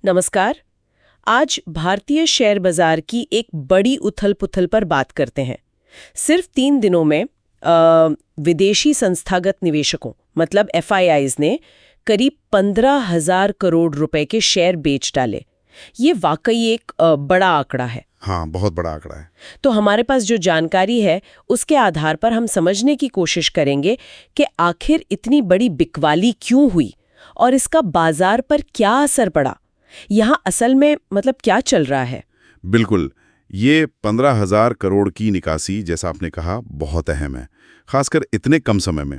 नमस्कार। आज भारतीय शेयर बाजार की एक बड़ी उथल-पुथल पर बात करते हैं। सिर्फ 3 दिनों में विदेशी संस्थागत निवेशकों मतलब एफआईआईज ने करीब 15,000 करोड़ रुपए के शेयर बेच डाले। ये वाकई एक बड़ा आंकड़ा है। हाँ, बहुत बड़ा आंकड़ा है। तो हमारे पास जो जानकारी है उसके आधार पर हम समझने की कोशिश करेंगे कि आखिर इतनी बड़ी बिकवाली क्यों हुई और इसका बाजार पर क्या असर पड़ा। यहाँ असल में मतलब क्या चल रहा है? बिल्कुल, ये 15,000 करोड़ की निकासी जैसा आपने कहा बहुत अहम है, खासकर इतने कम समय में।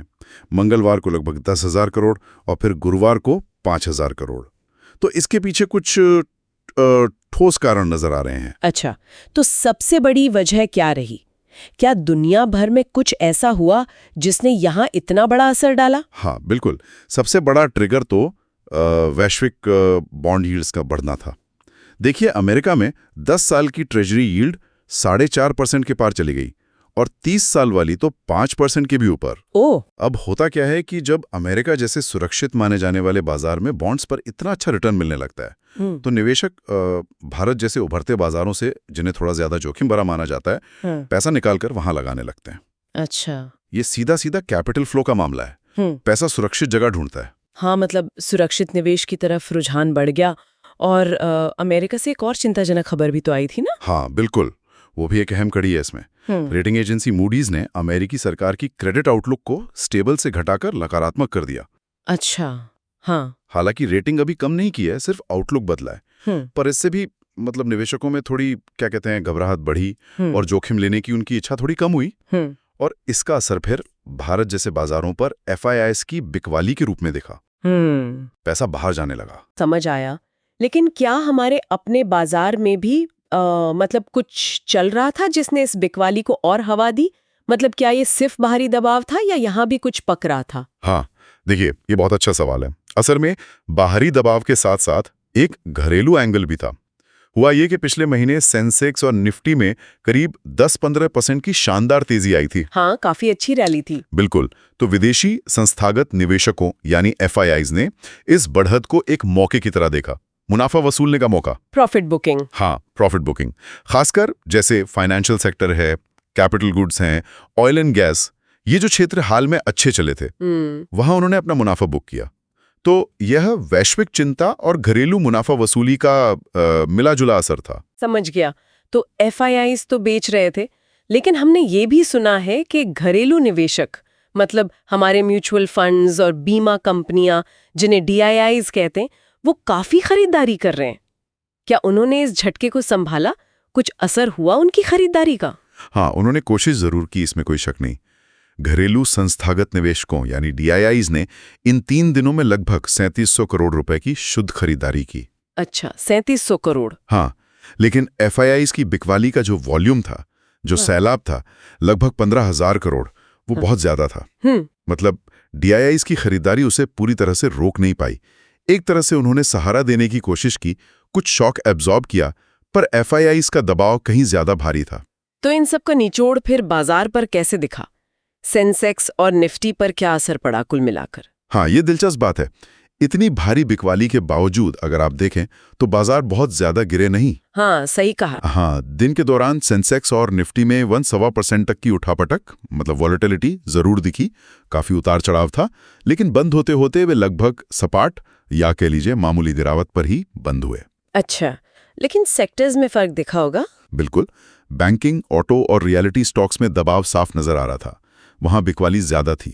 मंगलवार को लगभग 10,000 करोड़ और फिर गुरुवार को 5,000 करोड़। तो इसके पीछे कुछ ठोस कारण नजर आ रहे हैं। अच्छा, तो सबसे बड़ी वजह क्या रही? क्या दुनिया भर में कुछ ऐसा हुआ जिसने यहाँ इतना बड़ा असर डाला? हाँ, बिल्कुल। सबसे बड़ा ट्रिगर तो वैश्विक बॉन्ड यील्ड्स का बढ़ना था। देखिए, अमेरिका में 10 साल की ट्रेजरी यील्ड 4.5% के पार चली गई और 30 साल वाली तो 5% के भी ऊपर। ओह! अब होता क्या है कि जब अमेरिका जैसे सुरक्षित माने जाने वाले बाजार में बॉन्ड्स पर इतना अच्छा रिटर्न मिलने लगता है तो निवेशक भारत जैसे उभरते बाजारों से, जिन्हें थोड़ा ज्यादा जोखिम भरा माना जाता है, पैसा निकालकर वहां लगाने लगते हैं। अच्छा। ये सीधा सीधा कैपिटल फ्लो का मामला है। पैसा सुरक्षित जगह ढूंढता है। हाँ, मतलब सुरक्षित निवेश की तरफ रुझान बढ़ गया। और अमेरिका से एक और चिंताजनक खबर भी तो आई थी ना? हाँ, बिल्कुल। वो भी एक अहम कड़ी है इसमें। रेटिंग एजेंसी मूडीज ने अमेरिकी सरकार की क्रेडिट आउटलुक को स्टेबल से घटाकर नकारात्मक कर दिया। अच्छा, हाँ। हालांकि रेटिंग अभी कम नहीं की है, सिर्फ आउटलुक बदला है। पर इससे भी मतलब निवेशकों में थोड़ी क्या कहते हैं घबराहट बढ़ी और जोखिम लेने की उनकी इच्छा थोड़ी कम हुई। और इसका असर फिर भारत जैसे बाजारों पर एफआईआईज की बिकवाली के रूप में दिखा। पैसा बाहर जाने लगा। समझ आया। लेकिन क्या हमारे अपने बाजार में भी मतलब कुछ चल रहा था जिसने इस बिकवाली को और हवा दी? मतलब क्या ये सिर्फ बाहरी दबाव था या यहाँ भी कुछ पक रहा था? हाँ, देखिए, ये बहुत अच्छा सवाल है। असल में बाहरी दबाव के साथ साथ एक घरेलू एंगल भी था। हुआ ये कि पिछले महीने सेंसेक्स और निफ्टी में करीब 10-15% की शानदार तेजी आई थी। हाँ, काफी अच्छी रैली थी। बिल्कुल। तो विदेशी संस्थागत निवेशकों यानी एफआईआईज ने इस बढ़त को एक मौके की तरह देखा, मुनाफा वसूलने का मौका। Profit booking. हाँ, प्रॉफिट बुकिंग। खासकर जैसे फाइनेंशियल सेक्टर है, कैपिटल गुड्स हैं, ऑयल एंड गैस, ये जो क्षेत्र हाल में अच्छे चले थे, वहां उन्होंने अपना मुनाफा बुक किया। तो यह वैश्विक चिंता और घरेलू मुनाफा वसूली का मिला जुला असर था। समझ गया। तो एफआईआईज तो बेच रहे थे, लेकिन हमने ये भी सुना है कि घरेलू निवेशक मतलब हमारे म्यूचुअल फंड्स और बीमा कंपनियां जिन्हें डीआईआईज कहते हैं, वो काफी खरीदारी कर रहे हैं। क्या उन्होंने इस झटके को संभाला? कुछ असर हुआ उनकी खरीदारी का? हाँ, उन्होंने कोशिश जरूर की, इसमें कोई शक नहीं। घरेलू संस्थागत निवेशकों यानी डीआईआईज ने इन 3 दिनों में लगभग 3700 करोड़ रुपए की शुद्ध खरीदारी की। अच्छा, 3700 करोड़। हाँ, लेकिन एफआईआईज की बिकवाली का जो वॉल्यूम था, जो सैलाब था, लगभग 15,000 करोड़, वो बहुत ज्यादा था। मतलब डीआईआईज की खरीदारी उसे पूरी तरह से रोक नहीं पाई। एक तरह से उन्होंने सहारा देने की कोशिश की, कुछ शॉक एब्जॉर्ब किया, पर एफआईआईज का दबाव कहीं ज्यादा भारी था। तो इन सब का निचोड़ फिर बाजार पर कैसे दिखा? सेंसेक्स और निफ्टी पर क्या असर पड़ा कुल मिलाकर? हाँ, ये दिलचस्प बात है। इतनी भारी बिकवाली के बावजूद अगर आप देखें तो बाजार बहुत ज्यादा गिरे नहीं। हाँ, सही कहा। हाँ, दिन के दौरान सेंसेक्स और निफ्टी में 1.25% तक की उठापटक मतलब वॉलेटिलिटी जरूर दिखी। काफी उतार चढ़ाव था, लेकिन बंद होते होते वे लगभग सपाट या कह लीजिए मामूली गिरावट पर ही बंद हुए। अच्छा, लेकिन सेक्टर्स में फर्क दिखा होगा? बिल्कुल। बैंकिंग, ऑटो और रियलिटी स्टॉक्स में दबाव साफ नजर आ रहा था। वहां बिकवाली ज्यादा थी,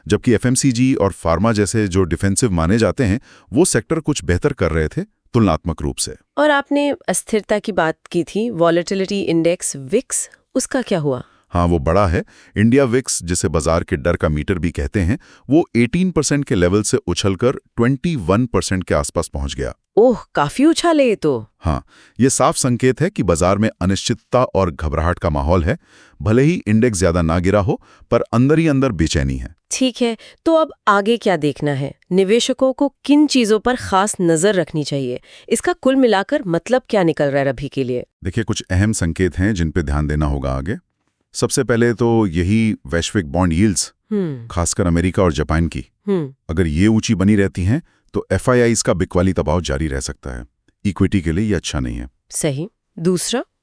जबकि एफएमसीजी और फार्मा जैसे जो डिफेंसिव माने जाते हैं, वो सेक्टर कुछ बेहतर कर रहे थे तुलनात्मक रूप से। और आपने अस्थिरता की बात की थी, वॉलेटिलिटी इंडेक्स विक्स, उसका क्या हुआ? हाँ, वो बड़ा है। इंडिया विक्स, जिसे बाजार के डर का मीटर भी कहते हैं, वो 18% के लेवल से उछलकर 21% के आसपास पहुंच गया। ओह, काफी उछाले ये तो। हाँ, ये साफ संकेत है कि बाजार में अनिश्चितता और घबराहट का माहौल है। भले ही इंडेक्स ज्यादा ना गिरा हो, पर अंदर ही अंदर बेचैनी है। ठीक है, तो अब आगे क्या देखना है? निवेशकों को किन चीजों पर खास नजर रखनी चाहिए? इसका कुल मिलाकर मतलब क्या निकल रहा है अभी के लिए? देखिए, कुछ अहम संकेत हैं जिन पे ध्यान देना होगा आगे। सबसे पहले तो यही वैश्विक बॉन्ड यील्ड्स, खासकर अमेरिका और जापान की। अगर ये ऊंची बनी रहती हैं तो एफआईआईज का बिकवाली दबाव जारी रह सकता है। इक्विटी के लिए ये अच्छा नहीं है। सही।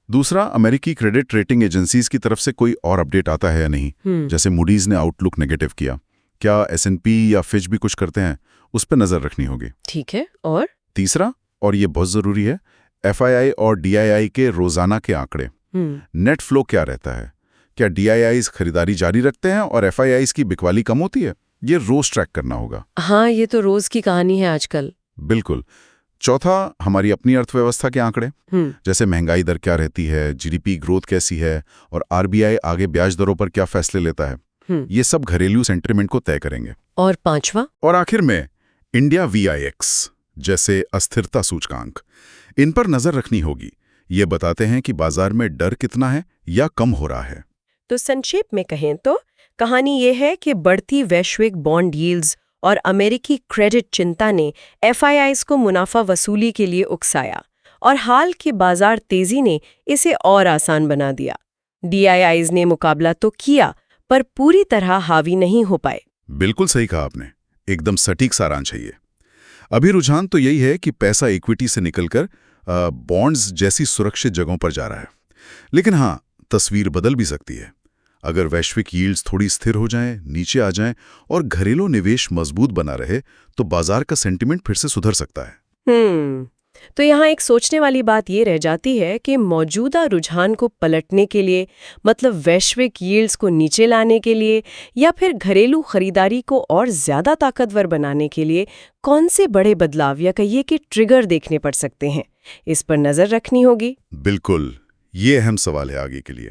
दूसरा, अमेरिकी क्रेडिट रेटिंग एजेंसीज की तरफ से कोई और अपडेट आता है या नहीं। जैसे मूडीज ने आउटलुक नेगेटिव किया, क्या S&P या फिच भी कुछ करते हैं, उस पर नजर रखनी होगी। ठीक है। और तीसरा, और ये बहुत जरूरी है, FII और DII के रोजाना के आंकड़े। नेट फ्लो क्या रहता है, क्या DIIs खरीदारी जारी रखते हैं और FIIs की बिकवाली कम होती है, ये रोज ट्रैक करना होगा। हाँ, ये तो रोज की कहानी है आजकल। बिल्कुल। चौथा, हमारी अपनी अर्थव्यवस्था के आंकड़े, जैसे महंगाई दर क्या रहती है, GDP ग्रोथ कैसी है और RBI आगे ब्याज दरों पर क्या फैसले लेता है, ये सब घरेलू सेंटिमेंट को तय करेंगे। और पांचवा और आखिर में इंडिया VIX जैसे अस्थिरता सूचकांक, इन पर नजर रखनी होगी। ये बताते हैं कि बाजार में डर कितना है या कम हो रहा है। तो संक्षेप में कहें तो कहानी ये है कि बढ़ती वैश्विक बॉन्ड यील्ड्स और अमेरिकी क्रेडिट चिंता ने FIIs को मुनाफा वसूली के लिए उकसाया और हाल की बाजार तेजी ने इसे और आसान बना दिया। DIIs ने मुकाबला तो किया पर पूरी तरह हावी नहीं हो पाए। बिल्कुल सही कहा आपने, एकदम सटीक सारांश है ये। अभी रुझान तो यही है कि पैसा इक्विटी से निकलकर बॉन्ड्स जैसी सुरक्षित जगहों पर जा रहा है। लेकिन हाँ, तस्वीर बदल भी सकती है। अगर वैश्विक यील्ड्स थोड़ी स्थिर हो जाएं, नीचे आ जाएं और घरेलू निवेश मजबूत बना रहे तो बाजार का सेंटिमेंट फिर से सुधर सकता है। तो यहाँ एक सोचने वाली बात ये रह जाती है कि मौजूदा रुझान को पलटने के लिए, मतलब वैश्विक यील्ड्स को नीचे लाने के लिए या फिर घरेलू खरीदारी को और ज्यादा ताकतवर बनाने के लिए कौन से बड़े बदलाव या कहिए कि ट्रिगर देखने पड़ सकते हैं, इस पर नजर रखनी होगी। बिल्कुल, ये अहम सवाल है आगे के लिए।